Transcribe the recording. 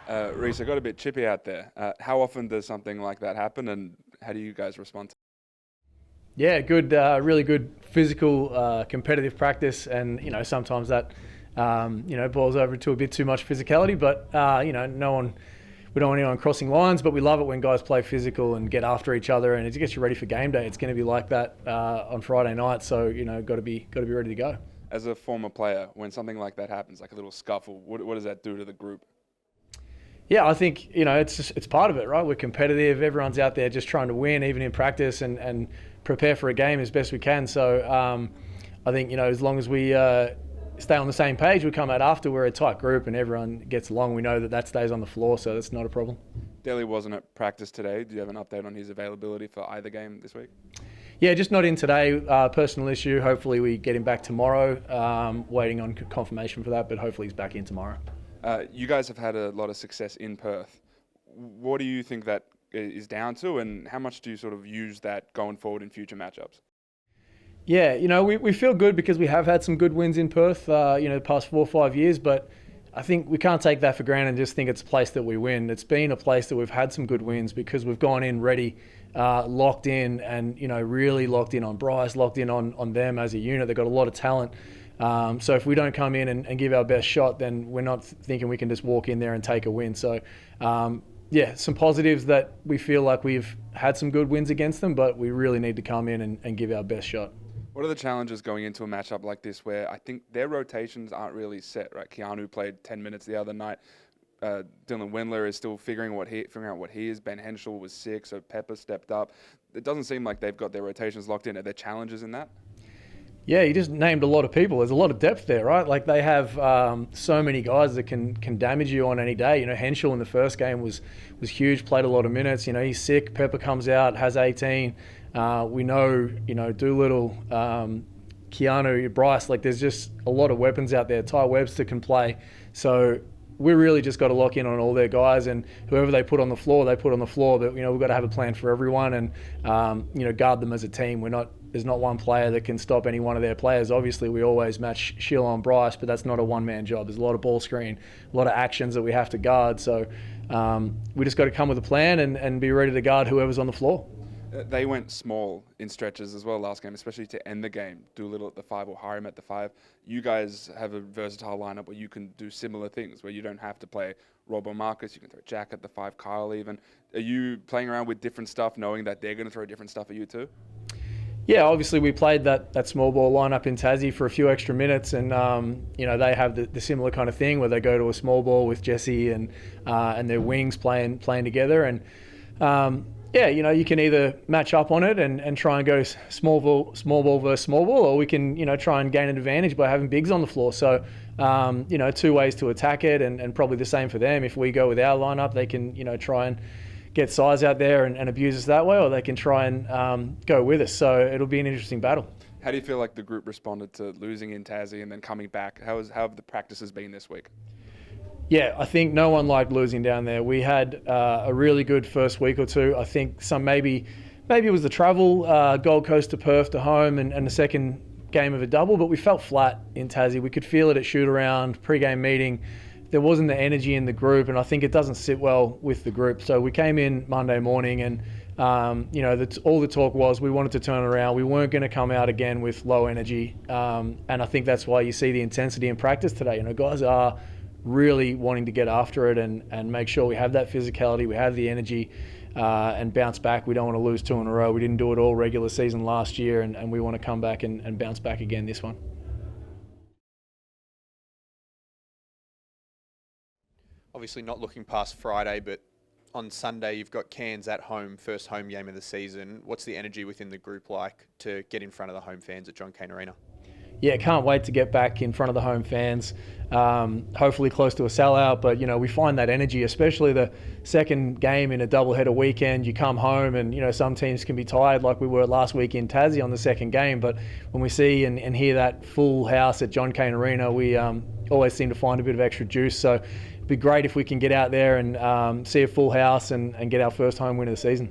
Rhys, I got a bit chippy out there. How often does something like that happen, and how do you guys respond to Yeah, good, really good physical, competitive practice, and sometimes that boils over to a bit too much physicality. But no one, we don't want anyone crossing lines, but we love it when guys play physical and get after each other, and it gets you ready for game day. It's going to be like that on Friday night, so got to be ready to go. As a former player, when something like that happens, like a little scuffle, what does that do to the group? Yeah, I think it's part of it, right? We're competitive. Everyone's out there just trying to win, even in practice, and prepare for a game as best we can. So I think as long as we stay on the same page, we come out after. We're a tight group, and everyone gets along. We know that stays on the floor, so that's not a problem. Daly wasn't at practice today. Do you have an update on his availability for either game this week? Yeah, just not in today. Personal issue. Hopefully we get him back tomorrow. Waiting on confirmation for that, but hopefully he's back in tomorrow. You guys have had a lot of success in Perth. What do you think that is down to, and how much do you sort of use that going forward in future matchups? Yeah, we feel good because we have had some good wins in Perth, the past 4 or 5 years, but I think we can't take that for granted and just think it's a place that we win. It's been a place that we've had some good wins because we've gone in ready, locked in, and really locked in on Bryce, locked in on them as a unit. They've got a lot of talent. So if we don't come in and give our best shot, then we're not thinking we can just walk in there and take a win. So some positives that we feel like we've had some good wins against them, but we really need to come in and give our best shot. What are the challenges going into a matchup like this where I think their rotations aren't really set, right? Keanu played 10 minutes the other night. Dylan Windler is still figuring out what he is. Ben Henschel was sick, so Pepper stepped up. It doesn't seem like they've got their rotations locked in. Are there challenges in that? Yeah, you just named a lot of people. There's a lot of depth there, right? Like they have so many guys that can damage you on any day. Henschel in the first game was huge, played a lot of minutes. He's sick. Pepper comes out, has 18. We know, Doolittle, Keanu, Bryce. Like there's just a lot of weapons out there. Ty Webster can play. So we really just got to lock in on all their guys, and whoever they put on the floor, they put on the floor. But we've got to have a plan for everyone, and guard them as a team. There's not one player that can stop any one of their players. Obviously, we always match Sheila and Bryce, but that's not a one-man job. There's a lot of ball screen, a lot of actions that we have to guard. So we just got to come with a plan and be ready to guard whoever's on the floor. They went small in stretches as well last game, especially to end the game. Doolittle at the 5 or Hiram at the 5. You guys have a versatile lineup where you can do similar things, where you don't have to play Rob or Marcus. You can throw Jack at the 5, Kyle even. Are you playing around with different stuff, knowing that they're going to throw different stuff at you too? Yeah, obviously we played that small ball lineup in Tassie for a few extra minutes, and they have the similar kind of thing where they go to a small ball with Jesse and their wings playing together, and you can either match up on it and try and go small ball versus small ball, or we can try and gain an advantage by having bigs on the floor. So two ways to attack it, and probably the same for them. If we go with our lineup, they can try and get size out there and abuse us that way, or they can try and go with us. So it'll be an interesting battle. How do you feel like the group responded to losing in Tassie and then coming back? How have the practices been this week? Yeah, I think no one liked losing down there. We had a really good first week or two. I think maybe it was the travel, Gold Coast to Perth to home, and the second game of a double, but we felt flat in Tassie. We could feel it at shoot around, pre-game meeting. There wasn't the energy in the group, and I think it doesn't sit well with the group. So we came in Monday morning, and all the talk was we wanted to turn around. We weren't going to come out again with low energy, and I think that's why you see the intensity in practice today. Guys are really wanting to get after it and make sure we have that physicality, we have the energy, and bounce back. We don't want to lose 2 in a row. We didn't do it all regular season last year, and we want to come back and bounce back again this one. Obviously not looking past Friday, but on Sunday you've got Cairns at home, first home game of the season. What's the energy within the group like to get in front of the home fans at John Cain Arena? Yeah, can't wait to get back in front of the home fans. Hopefully close to a sellout, but we find that energy, especially the second game in a doubleheader weekend. You come home and some teams can be tired, like we were last week in Tassie on the second game. But when we see and hear that full house at John Cain Arena, we always seem to find a bit of extra juice. So it'd be great if we can get out there and see a full house and get our first home win of the season.